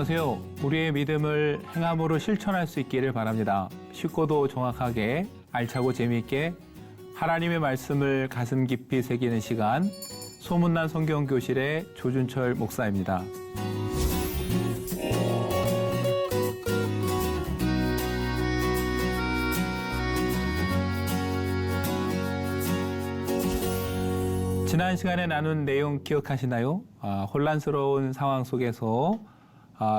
안녕하세요. 우리의 믿음을 행함으로 실천할 수 있기를 바랍니다. 쉽고도 정확하게 알차고 재미있게 하나님의 말씀을 가슴 깊이 새기는 시간, 소문난 성경교실의 조준철 목사입니다. 지난 시간에 나눈 내용 기억하시나요? 혼란스러운 상황 속에서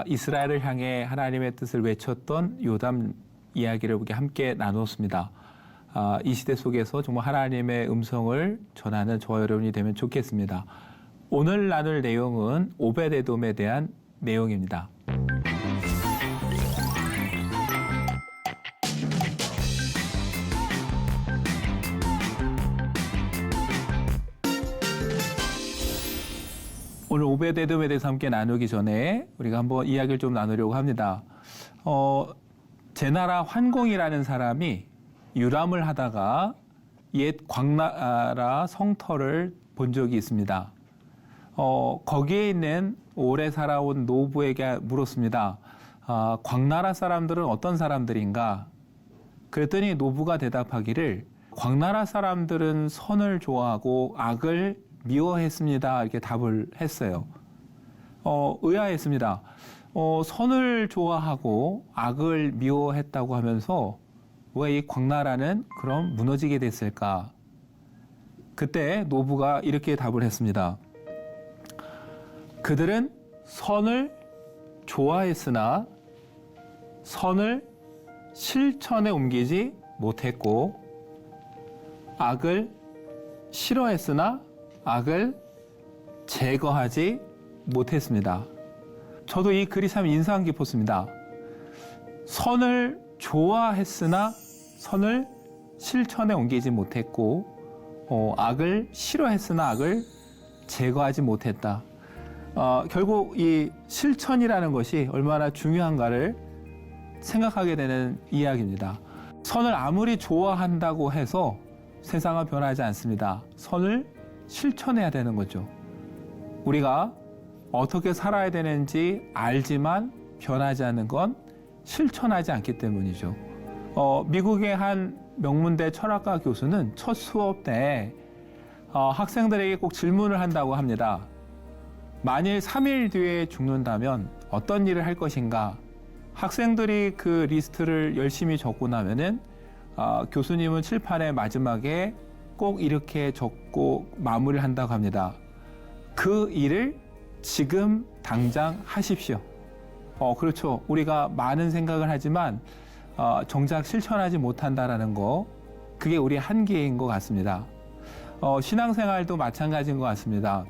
이스라엘을 향해 하나님의 뜻을 외쳤던 요담 이야기를 우리 함께 나눴습니다. 이 시대 속에서 정말 하나님의 음성을 전하는 저와 여러분이 되면 좋겠습니다. 오늘 나눌 내용은 오벳에돔에 대한 내용입니다. 오늘 오벳에돔에 대해서 함께 나누기 전에 우리가 한번 이야기를 좀 나누려고 합니다. 제나라 환공이라는 사람이 유람을 하다가 옛 광나라 성터를 본 적이 있습니다. 거기에 있는 오래 살아온 노부에게 물었습니다. 광나라 사람들은 어떤 사람들인가? 그랬더니 노부가 대답하기를 광나라 사람들은 선을 좋아하고 악을 미워했습니다. 이렇게 답을 했어요. 의아했습니다. 선을 좋아하고 악을 미워했다고 하면서 왜 이 광나라는 그럼 무너지게 됐을까? 그때 노부가 이렇게 답을 했습니다. 그들은 선을 좋아했으나 선을 실천에 옮기지 못했고 악을 싫어했으나 악을 제거하지 못했습니다. 저도 이 글이 참 인상 깊었습니다. 선을 좋아했으나 선을 실천에 옮기지 못했고 악을 싫어했으나 악을 제거하지 못했다. 결국 이 실천이라는 것이 얼마나 중요한가를 생각하게 되는 이야기입니다. 선을 아무리 좋아한다고 해서 세상은 변하지 않습니다. 선을 실천해야 되는 거죠. 우리가 어떻게 살아야 되는지 알지만 변하지 않는 건 실천하지 않기 때문이죠. 미국의 한 명문대 철학과 교수는 첫 수업 때 학생들에게 꼭 질문을 한다고 합니다. 만일 3일 뒤에 죽는다면 어떤 일을 할 것인가? 학생들이 그 리스트를 열심히 적고 나면은 교수님은 칠판의 마지막에 꼭 이렇게 적고 마무리를 한다고 합니다. 그 일을 지금 당장 하십시오. 그렇죠. 우리가 많은 생각을 하지만 정작 실천하지 못한다라는 거, 그게 우리의 한계인 것 같습니다. 신앙생활도 마찬가지인 것 같습니다.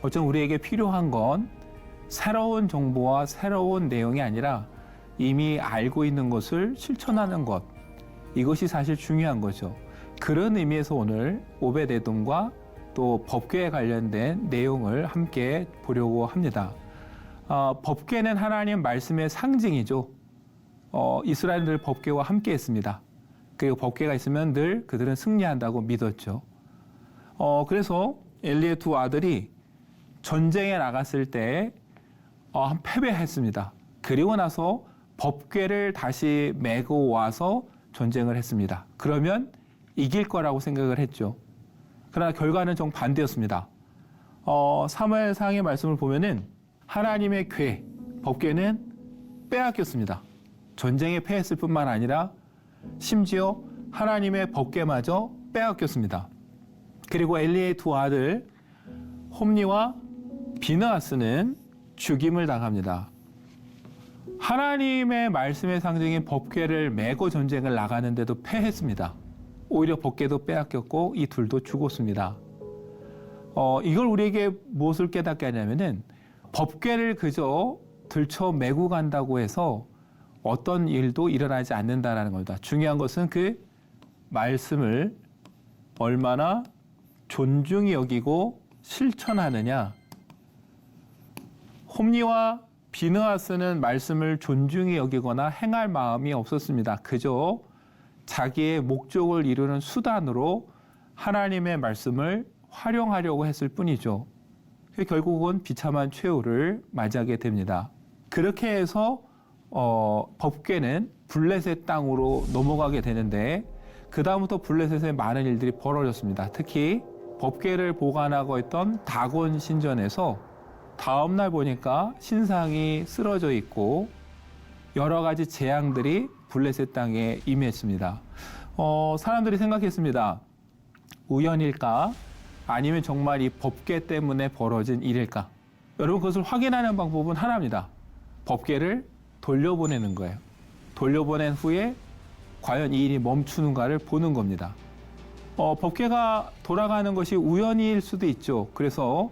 어쩌면 우리에게 필요한 건 새로운 정보와 새로운 내용이 아니라 이미 알고 있는 것을 실천하는 것, 이것이 사실 중요한 거죠. 그런 의미에서 오늘 오벳에돔과 또 법궤에 관련된 내용을 함께 보려고 합니다. 법궤는 하나님 말씀의 상징이죠. 이스라엘들 법궤와 함께 했습니다. 그리고 법궤가 있으면 늘 그들은 승리한다고 믿었죠. 그래서 엘리의 두 아들이 전쟁에 나갔을 때 패배했습니다. 그리고 나서 법궤를 다시 메고 와서 전쟁을 했습니다. 그러면 이길 거라고 생각을 했죠. 그러나 결과는 정반대였습니다. 사무엘상의 말씀을 보면은 하나님의 궤, 법궤는 빼앗겼습니다. 전쟁에 패했을 뿐만 아니라 심지어 하나님의 법궤마저 빼앗겼습니다. 그리고 엘리의 두 아들 홈니와 비느하스는 죽임을 당합니다. 하나님의 말씀의 상징인 법궤를 메고 전쟁을 나가는데도 패했습니다. 오히려 법궤도 빼앗겼고 이 둘도 죽었습니다. 이걸 우리에게 무엇을 깨닫게 하냐면은 법궤를 그저 들쳐 메고 간다고 해서 어떤 일도 일어나지 않는다라는 겁니다. 중요한 것은 그 말씀을 얼마나 존중히 여기고 실천하느냐. 홈니와 비느하스는 말씀을 존중히 여기거나 행할 마음이 없었습니다. 그저 자기의 목적을 이루는 수단으로 하나님의 말씀을 활용하려고 했을 뿐이죠. 결국은 비참한 최후를 맞이하게 됩니다. 그렇게 해서 법궤는 블레셋 땅으로 넘어가게 되는데 그 다음부터 블레셋에 많은 일들이 벌어졌습니다. 특히 법궤를 보관하고 있던 다곤 신전에서 다음 날 보니까 신상이 쓰러져 있고 여러 가지 재앙들이 블레셋 땅에 임했습니다. 사람들이 생각했습니다. 우연일까? 아니면 정말 이 법궤 때문에 벌어진 일일까? 여러분, 그것을 확인하는 방법은 하나입니다. 법궤를 돌려보내는 거예요. 돌려보낸 후에 과연 이 일이 멈추는가를 보는 겁니다. 법궤가 돌아가는 것이 우연일 수도 있죠. 그래서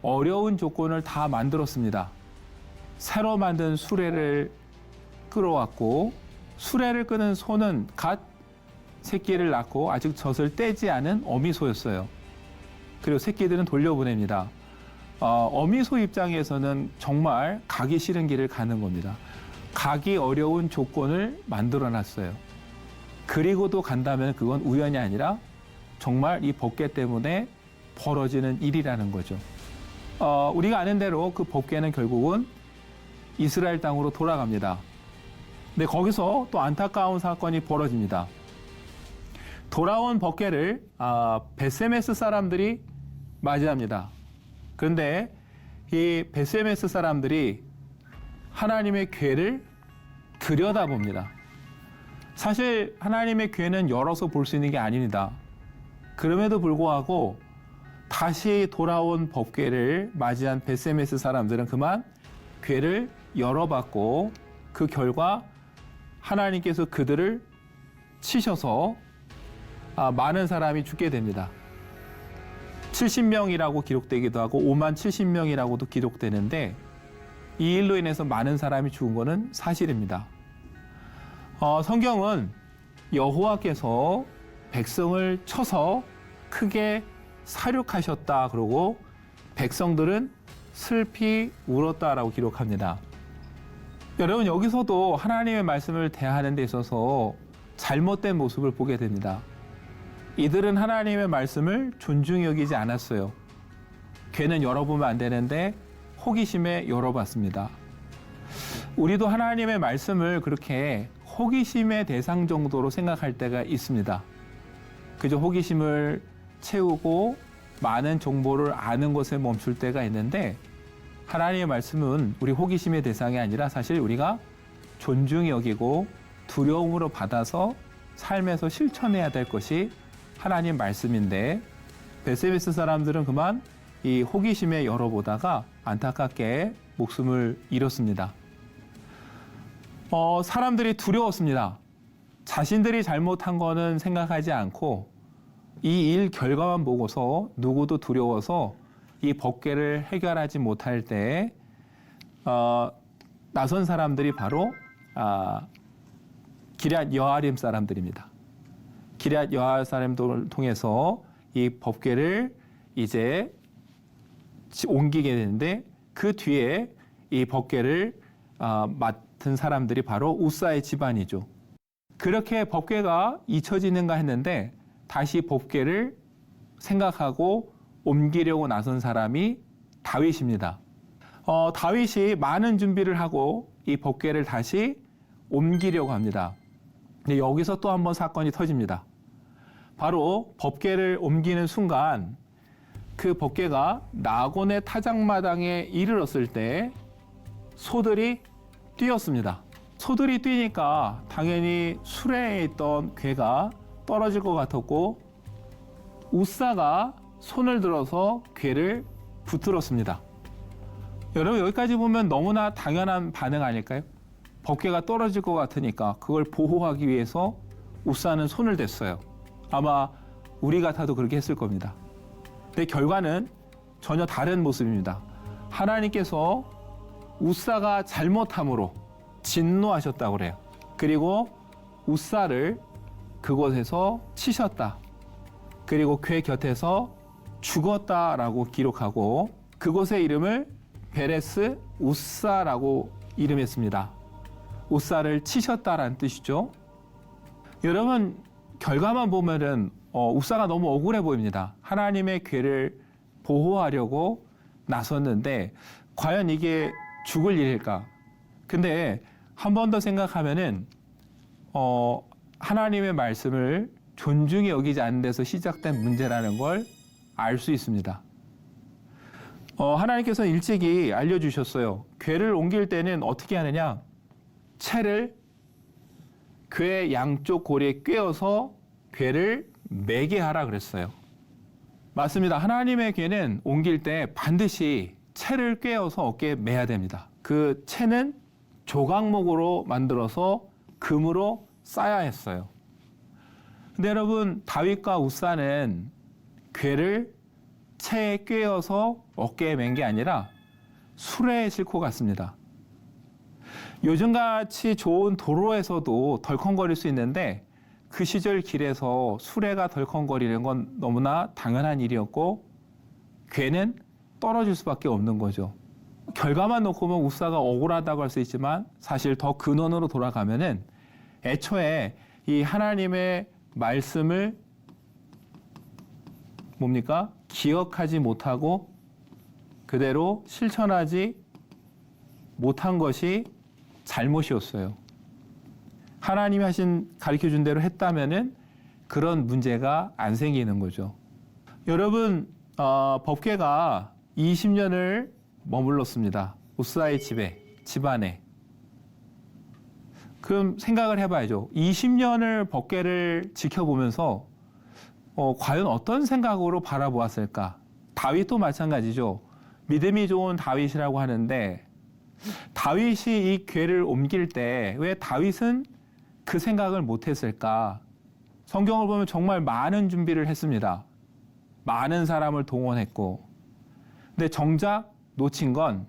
어려운 조건을 다 만들었습니다. 새로 만든 수레를 끌어왔고 수레를 끄는 소는 갓 새끼를 낳고 아직 젖을 떼지 않은 어미소였어요. 그리고 새끼들은 돌려보냅니다. 어미소 입장에서는 정말 가기 싫은 길을 가는 겁니다. 가기 어려운 조건을 만들어놨어요. 그리고도 간다면 그건 우연이 아니라 정말 이 법궤 때문에 벌어지는 일이라는 거죠. 우리가 아는 대로 그 법궤는 결국은 이스라엘 땅으로 돌아갑니다. 근데 거기서 또 안타까운 사건이 벌어집니다. 돌아온 법궤를 베세메스 사람들이 맞이합니다. 그런데 이 베세메스 사람들이 하나님의 궤를 들여다봅니다. 사실 하나님의 궤는 열어서 볼 수 있는 게 아닙니다. 그럼에도 불구하고 다시 돌아온 법궤를 맞이한 베세메스 사람들은 그만 궤를 열어봤고 그 결과 하나님께서 그들을 치셔서 많은 사람이 죽게 됩니다. 70명이라고 기록되기도 하고 5만 70명이라고도 기록되는데 이 일로 인해서 많은 사람이 죽은 것은 사실입니다. 성경은 여호와께서 백성을 쳐서 크게 사륙하셨다 그러고 백성들은 슬피 울었다라고 기록합니다. 여러분, 여기서도 하나님의 말씀을 대하는 데 있어서 잘못된 모습을 보게 됩니다. 이들은 하나님의 말씀을 존중히 여기지 않았어요. 궤는 열어보면 안 되는데 호기심에 열어봤습니다. 우리도 하나님의 말씀을 그렇게 호기심의 대상 정도로 생각할 때가 있습니다. 그저 호기심을 채우고 많은 정보를 아는 것에 멈출 때가 있는데 하나님의 말씀은 우리 호기심의 대상이 아니라 사실 우리가 존중히 여기고 두려움으로 받아서 삶에서 실천해야 될 것이 하나님 말씀인데 베세메스 사람들은 그만 이 호기심에 열어보다가 안타깝게 목숨을 잃었습니다. 사람들이 두려웠습니다. 자신들이 잘못한 거는 생각하지 않고 이 일 결과만 보고서 누구도 두려워서 이 법궤를 해결하지 못할 때 나선 사람들이 바로 기럇 여아림 사람들입니다. 기럇 여아림 사람들을 통해서 이 법궤를 이제 옮기게 되는데 그 뒤에 이 법궤를 맡은 사람들이 바로 우사의 집안이죠. 그렇게 법궤가 잊혀지는가 했는데 다시 법궤를 생각하고 옮기려고 나선 사람이 다윗입니다. 다윗이 많은 준비를 하고 이 법궤를 다시 옮기려고 합니다. 근데 여기서 또 한 번 사건이 터집니다. 바로 법궤를 옮기는 순간 그 법궤가 나곤의 타작마당에 이르렀을 때 소들이 뛰었습니다. 소들이 뛰니까 당연히 수레에 있던 궤가 떨어질 것 같았고 우사가 손을 들어서 궤를 붙들었습니다. 여러분, 여기까지 보면 너무나 당연한 반응 아닐까요? 법궤가 떨어질 것 같으니까 그걸 보호하기 위해서 우사는 손을 댔어요. 아마 우리 같아도 그렇게 했을 겁니다. 근데 결과는 전혀 다른 모습입니다. 하나님께서 우사가 잘못함으로 진노하셨다고 그래요. 그리고 우사를 그곳에서 치셨다. 그리고 궤 곁에서 죽었다라고 기록하고 그곳의 이름을 베레스 우사라고 이름했습니다. 우사를 치셨다라는 뜻이죠. 여러분, 결과만 보면은 우사가 너무 억울해 보입니다. 하나님의 궤를 보호하려고 나섰는데 과연 이게 죽을 일일까? 근데 한 번 더 생각하면은 하나님의 말씀을 존중히 여기지 않는 데서 시작된 문제라는 걸 알 수 있습니다. 하나님께서 일찍이 알려주셨어요. 궤를 옮길 때는 어떻게 하느냐? 채를 궤 양쪽 고리에 꿰어서 궤를 매게 하라 그랬어요. 맞습니다. 하나님의 궤는 옮길 때 반드시 채를 꿰어서 어깨에 매야 됩니다. 그 채는 조각목으로 만들어서 금으로 쌓아야 했어요. 근데 여러분, 다윗과 우사는 궤를 채에 꿰어서 어깨에 맨 게 아니라 수레에 싣고 갔습니다. 요즘같이 좋은 도로에서도 덜컹거릴 수 있는데 그 시절 길에서 수레가 덜컹거리는 건 너무나 당연한 일이었고 궤는 떨어질 수밖에 없는 거죠. 결과만 놓고 보면 우사가 억울하다고 할 수 있지만 사실 더 근원으로 돌아가면은 애초에 이 하나님의 말씀을 뭡니까? 기억하지 못하고 그대로 실천하지 못한 것이 잘못이었어요. 하나님이 가르쳐준 대로 했다면은 그런 문제가 안 생기는 거죠. 여러분, 법궤가 20년을 머물렀습니다. 우사의 집안에. 그럼 생각을 해봐야죠. 20년을 법궤를 지켜보면서 과연 어떤 생각으로 바라보았을까? 다윗도 마찬가지죠. 믿음이 좋은 다윗이라고 하는데 다윗이 이 궤를 옮길 때 왜 다윗은 그 생각을 못했을까? 성경을 보면 정말 많은 준비를 했습니다. 많은 사람을 동원했고 근데 정작 놓친 건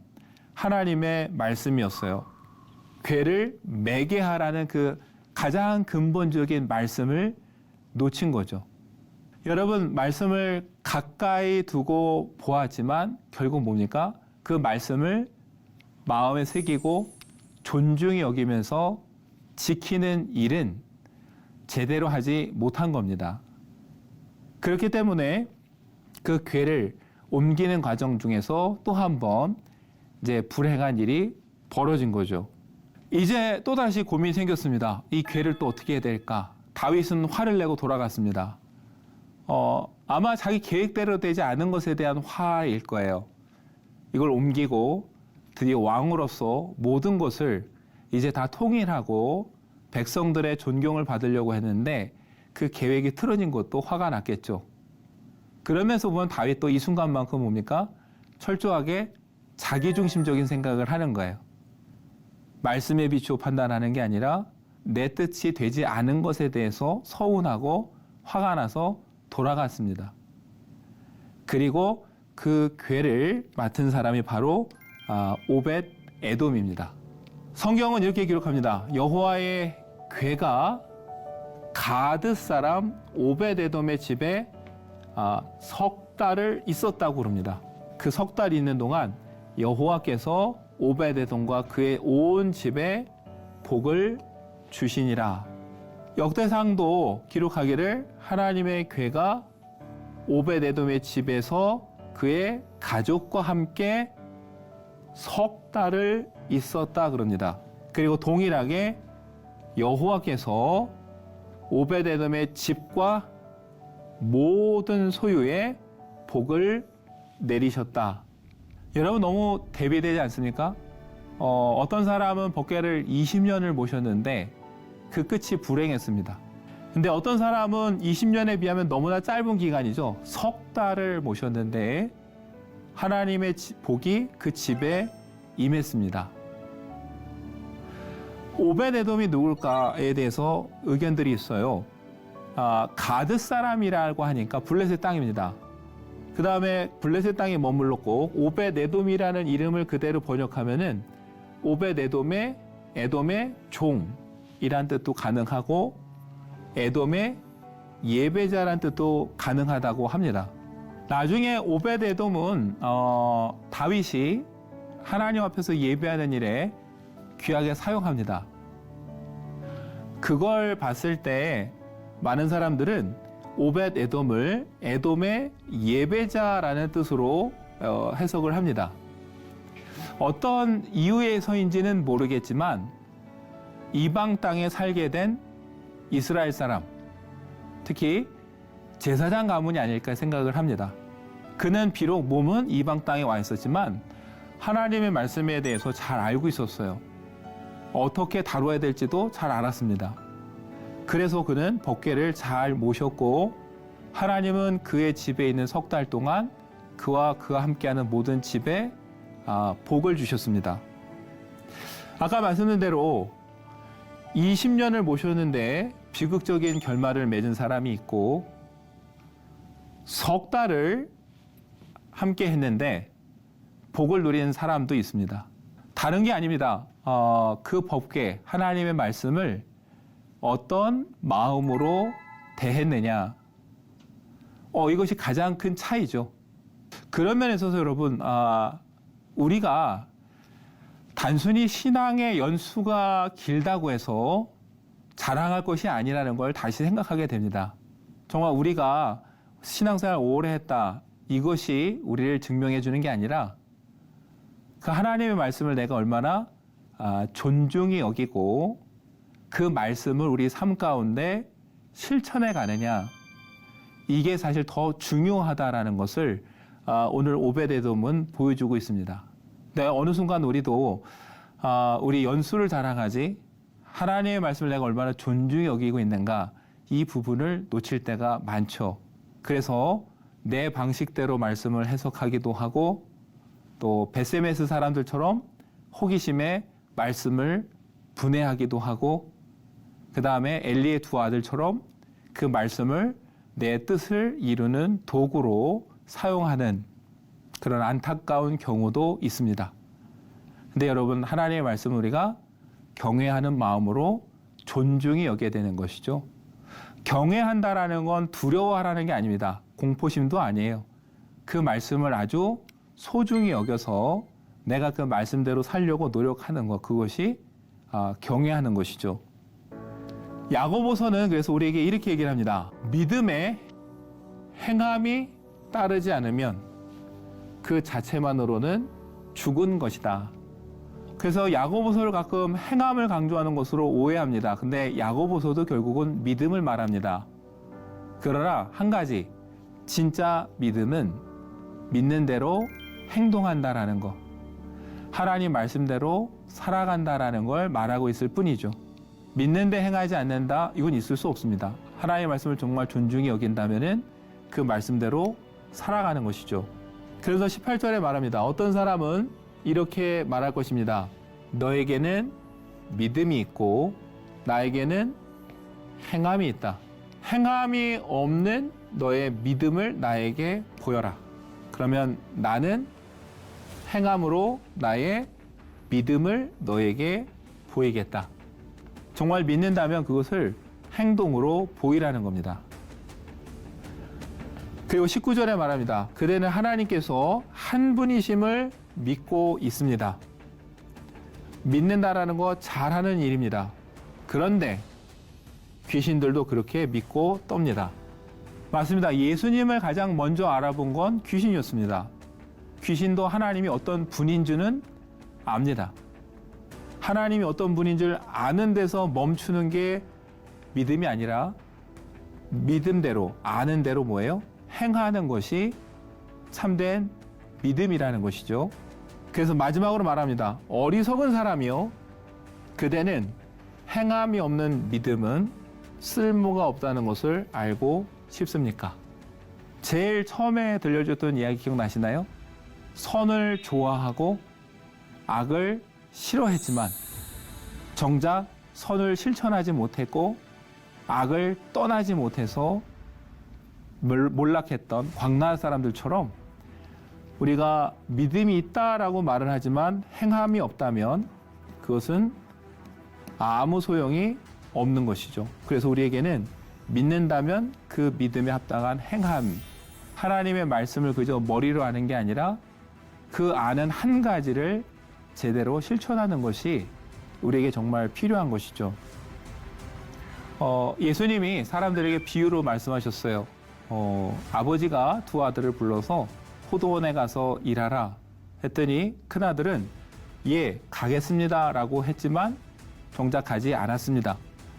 하나님의 말씀이었어요. 궤를 매게 하라는 그 가장 근본적인 말씀을 놓친 거죠. 여러분, 말씀을 가까이 두고 보았지만 결국 뭡니까? 그 말씀을 마음에 새기고 존중히 여기면서 지키는 일은 제대로 하지 못한 겁니다. 그렇기 때문에 그 궤를 옮기는 과정 중에서 또 한 번 이제 불행한 일이 벌어진 거죠. 이제 또다시 고민이 생겼습니다. 이 궤를 또 어떻게 해야 될까? 다윗은 화를 내고 돌아갔습니다. 아마 자기 계획대로 되지 않은 것에 대한 화일 거예요. 이걸 옮기고 드디어 왕으로서 모든 것을 이제 다 통일하고 백성들의 존경을 받으려고 했는데 그 계획이 틀어진 것도 화가 났겠죠. 그러면서 보면 다윗도 이 순간만큼 뭡니까? 철저하게 자기중심적인 생각을 하는 거예요. 말씀에 비추어 판단하는 게 아니라 내 뜻이 되지 않은 것에 대해서 서운하고 화가 나서 돌아갔습니다. 그리고 그 궤를 맡은 사람이 바로 오벳 에돔입니다. 성경은 이렇게 기록합니다. 여호와의 궤가 가드 사람 오벳 에돔의 집에 석 달을 있었다고 그럽니다. 그 석 달 있는 동안 여호와께서 오벳 에돔과 그의 온 집에 복을 주시니라. 역대상도 기록하기를 하나님의 궤가 오벳 에돔의 집에서 그의 가족과 함께 석 달을 있었다 그럽니다. 그리고 동일하게 여호와께서 오벳 에돔의 집과 모든 소유에 복을 내리셨다. 여러분, 너무 대비되지 않습니까? 어떤 사람은 법궤를 20년을 모셨는데 그 끝이 불행했습니다. 근데 어떤 사람은 20년에 비하면 너무나 짧은 기간이죠. 석 달을 모셨는데 하나님의 복이 그 집에 임했습니다. 오벳 에돔이 누굴까에 대해서 의견들이 있어요. 가드 사람이라고 하니까 블레셋 땅입니다. 그 다음에 블레셋 땅에 머물렀고 오벳 에돔이라는 이름을 그대로 번역하면은 오벳 에돔의 종이란 뜻도 가능하고 에돔의 예배자란 뜻도 가능하다고 합니다. 나중에 오벳 에돔은 다윗이 하나님 앞에서 예배하는 일에 귀하게 사용합니다. 그걸 봤을 때 많은 사람들은 오벳 에돔을 에돔의 예배자라는 뜻으로 해석을 합니다. 어떤 이유에서인지는 모르겠지만 이방 땅에 살게 된 이스라엘 사람, 특히 제사장 가문이 아닐까 생각을 합니다. 그는 비록 몸은 이방 땅에 와 있었지만 하나님의 말씀에 대해서 잘 알고 있었어요. 어떻게 다뤄야 될지도 잘 알았습니다. 그래서 그는 법궤를 잘 모셨고 하나님은 그의 집에 있는 석 달 동안 그와 함께하는 모든 집에 복을 주셨습니다. 아까 말씀드린 대로 20년을 모셨는데 비극적인 결말을 맺은 사람이 있고 석 달을 함께 했는데 복을 누린 사람도 있습니다. 다른 게 아닙니다. 그 법궤, 하나님의 말씀을 어떤 마음으로 대했느냐. 이것이 가장 큰 차이죠. 그런 면에 있어서 여러분, 우리가 단순히 신앙의 연수가 길다고 해서 자랑할 것이 아니라는 걸 다시 생각하게 됩니다. 정말 우리가 신앙생활 오래 했다, 이것이 우리를 증명해 주는 게 아니라 그 하나님의 말씀을 내가 얼마나 존중히 여기고 그 말씀을 우리 삶 가운데 실천해 가느냐, 이게 사실 더 중요하다라는 것을 오늘 오베데돔은 보여주고 있습니다. 네, 어느 순간 우리도 우리 연수를 자랑하지 하나님의 말씀을 내가 얼마나 존중히 여기고 있는가, 이 부분을 놓칠 때가 많죠. 그래서 내 방식대로 말씀을 해석하기도 하고 또 베세메스 사람들처럼 호기심에 말씀을 분해하기도 하고 그 다음에 엘리의 두 아들처럼 그 말씀을 내 뜻을 이루는 도구로 사용하는 그런 안타까운 경우도 있습니다. 근데 여러분, 하나님의 말씀을 우리가 경외하는 마음으로 존중히 여겨야 되는 것이죠. 경외한다라는 건 두려워하라는 게 아닙니다. 공포심도 아니에요. 그 말씀을 아주 소중히 여겨서 내가 그 말씀대로 살려고 노력하는 것, 그것이 경외하는 것이죠. 야고보서는 그래서 우리에게 이렇게 얘기를 합니다. 믿음에 행함이 따르지 않으면 그 자체만으로는 죽은 것이다. 그래서 야고보서를 가끔 행함을 강조하는 것으로 오해합니다. 근데 야고보서도 결국은 믿음을 말합니다. 그러나 한 가지, 진짜 믿음은 믿는 대로 행동한다라는 것, 하나님 말씀대로 살아간다라는 걸 말하고 있을 뿐이죠. 믿는데 행하지 않는다, 이건 있을 수 없습니다. 하나님의 말씀을 정말 존중히 여긴다면은 그 말씀대로 살아가는 것이죠. 그래서 18절에 말합니다. 어떤 사람은 이렇게 말할 것입니다. 너에게는 믿음이 있고 나에게는 행함이 있다. 행함이 없는 너의 믿음을 나에게 보여라. 그러면 나는 행함으로 나의 믿음을 너에게 보이겠다. 정말 믿는다면 그것을 행동으로 보이라는 겁니다. 그리고 19절에 말합니다. 그대는 하나님께서 한 분이심을 믿고 있습니다. 믿는다라는 거 잘하는 일입니다. 그런데 귀신들도 그렇게 믿고 떱니다. 맞습니다. 예수님을 가장 먼저 알아본 건 귀신이었습니다. 귀신도 하나님이 어떤 분인 줄은 압니다. 하나님이 어떤 분인 줄 아는 데서 멈추는 게 믿음이 아니라 믿음대로, 아는 대로 뭐예요? 행하는 것이 참된 믿음이라는 것이죠. 그래서 마지막으로 말합니다. 어리석은 사람이요, 그대는 행함이 없는 믿음은 쓸모가 없다는 것을 알고 싶습니까? 제일 처음에 들려줬던 이야기 기억나시나요? 선을 좋아하고 악을 싫어했지만 정작 선을 실천하지 못했고 악을 떠나지 못해서 몰락했던 광나라 사람들처럼 우리가 믿음이 있다라고 말을 하지만 행함이 없다면 그것은 아무 소용이 없는 것이죠. 그래서 우리에게는 믿는다면 그 믿음에 합당한 행함, 하나님의 말씀을 그저 머리로 아는 게 아니라 그 아는 한 가지를 제대로 실천하는 것이 우리에게 정말 필요한 것이죠. 예수님이 사람들에게 비유로 말씀하셨어요. 아버지가 두 아들을 불러서 포도원에 가서 일하라 했더니 큰아들은 예, 가겠습니다라고 했지만 정작 가지 않았습니다.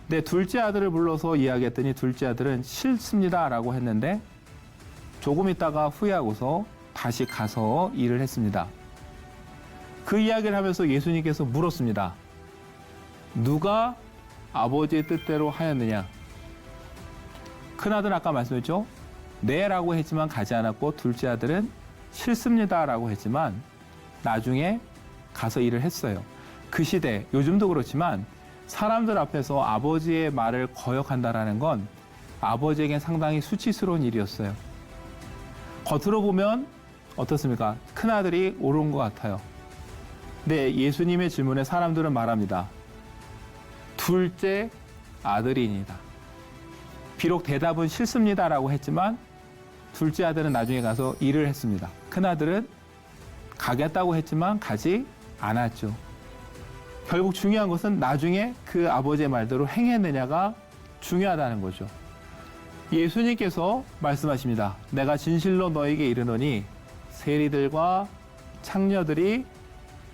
네, 둘째 아들을 불러서 이야기했더니 둘째 아들은 싫습니다라고 했는데 조금 있다가 후회하고서 다시 가서 일을 했습니다. 그 이야기를 하면서 예수님께서 물었습니다. 누가 아버지의 뜻대로 하였느냐? 큰아들은 아까 말씀했죠? 네라고 했지만 가지 않았고 둘째 아들은 싫습니다라고 했지만 나중에 가서 일을 했어요. 그 시대, 요즘도 그렇지만 사람들 앞에서 아버지의 말을 거역한다라는 건 아버지에겐 상당히 수치스러운 일이었어요. 겉으로 보면 어떻습니까? 큰아들이 옳은 것 같아요. 근데 예수님의 질문에 사람들은 말합니다. 둘째 아들이니이다. 비록 대답은 싫습니다라고 했지만 둘째 아들은 나중에 가서 일을 했습니다. 큰아들은 가겠다고 했지만 가지 않았죠. 결국 중요한 것은 나중에 그 아버지의 말대로 행했느냐가 중요하다는 거죠. 예수님께서 말씀하십니다. 내가 진실로 너에게 이르노니 세리들과 창녀들이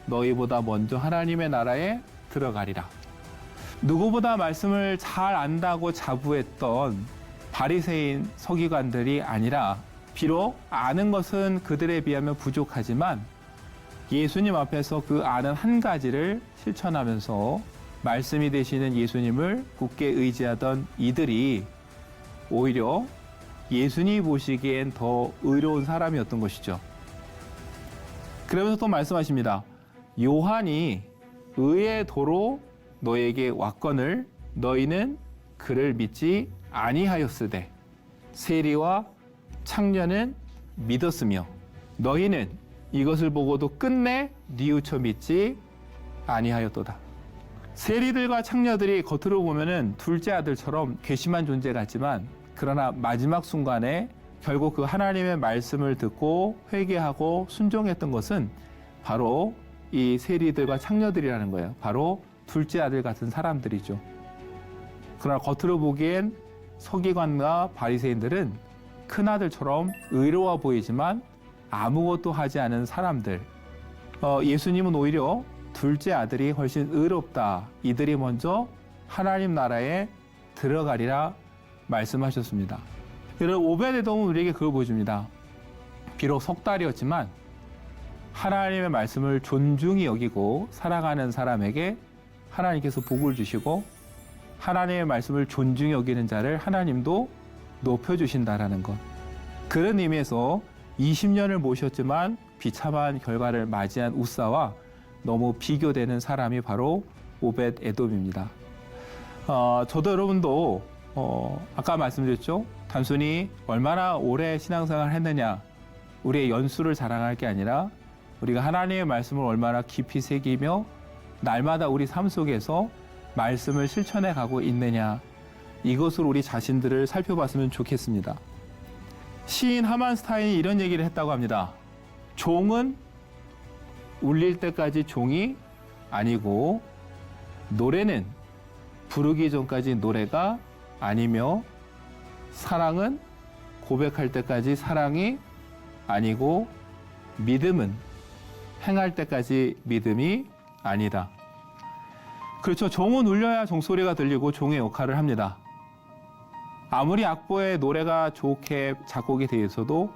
너희보다 먼저 하나님의 나라에 들어가리라. 누구보다 말씀을 잘 안다고 자부했던 바리새인 서기관들이 아니라 비록 아는 것은 그들에 비하면 부족하지만 예수님 앞에서 그 아는 한 가지를 실천하면서 말씀이 되시는 예수님을 굳게 의지하던 이들이 오히려 예수님이 보시기엔 더 의로운 사람이었던 것이죠. 그러면서 또 말씀하십니다. 요한이 의의 도로 너에게 왔거늘 너희는 그를 믿지 아니하였으되 세리와 창녀는 믿었으며 너희는 이것을 보고도 끝내 뉘우쳐 믿지 아니하였도다. 세리들과 창녀들이 겉으로 보면은 둘째 아들처럼 괘씸한 존재 같지만 그러나 마지막 순간에 결국 그 하나님의 말씀을 듣고 회개하고 순종했던 것은 바로 이 세리들과 창녀들이라는 거예요. 바로 둘째 아들 같은 사람들이죠. 그러나 겉으로 보기엔 서기관과 바리새인들은 큰아들처럼 의로워 보이지만 아무것도 하지 않은 사람들. 예수님은 오히려 둘째 아들이 훨씬 의롭다. 이들이 먼저 하나님 나라에 들어가리라 말씀하셨습니다. 여러분 오벳에돔은 우리에게 그걸 보여줍니다. 비록 석달이었지만 하나님의 말씀을 존중히 여기고 살아가는 사람에게 하나님께서 복을 주시고 하나님의 말씀을 존중히 여기는 자를 하나님도 높여주신다라는 것. 그런 의미에서 20년을 모셨지만 비참한 결과를 맞이한 우사와 너무 비교되는 사람이 바로 오벳에돔입니다. 저도 여러분도 아까 말씀드렸죠. 단순히 얼마나 오래 신앙생활을 했느냐 우리의 연수를 자랑할 게 아니라 우리가 하나님의 말씀을 얼마나 깊이 새기며 날마다 우리 삶 속에서 말씀을 실천해 가고 있느냐 이것으로 우리 자신들을 살펴봤으면 좋겠습니다. 시인 하만스타인이 이런 얘기를 했다고 합니다. 종은 울릴 때까지 종이 아니고 노래는 부르기 전까지 노래가 아니며 사랑은 고백할 때까지 사랑이 아니고 믿음은 행할 때까지 믿음이 아니다. 그렇죠. 종은 울려야 종소리가 들리고 종의 역할을 합니다. 아무리 악보에 노래가 좋게 작곡이 되어 있어도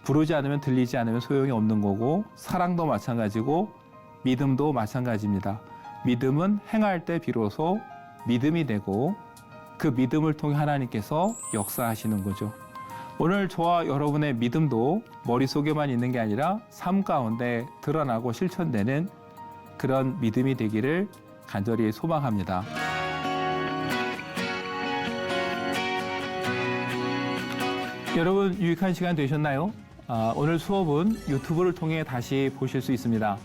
부르지 않으면 들리지 않으면 소용이 없는 거고 사랑도 마찬가지고 믿음도 마찬가지입니다. 믿음은 행할 때 비로소 믿음이 되고 그 믿음을 통해 하나님께서 역사하시는 거죠. 오늘 저와 여러분의 믿음도 머릿속에만 있는 게 아니라 삶 가운데 드러나고 실천되는 그런 믿음이 되기를 간절히 소망합니다. 여러분 유익한 시간 되셨나요? 오늘 수업은 유튜브를 통해 다시 보실 수 있습니다.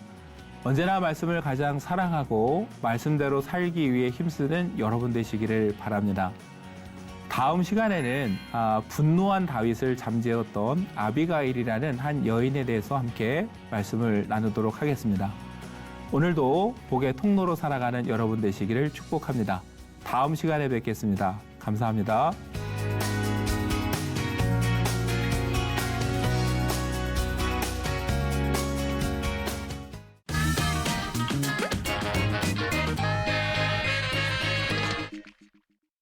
언제나 말씀을 가장 사랑하고 말씀대로 살기 위해 힘쓰는 여러분 되시기를 바랍니다. 다음 시간에는 분노한 다윗을 잠재웠던 아비가일이라는 한 여인에 대해서 함께 말씀을 나누도록 하겠습니다. 오늘도 복의 통로로 살아가는 여러분 되시기를 축복합니다. 다음 시간에 뵙겠습니다. 감사합니다.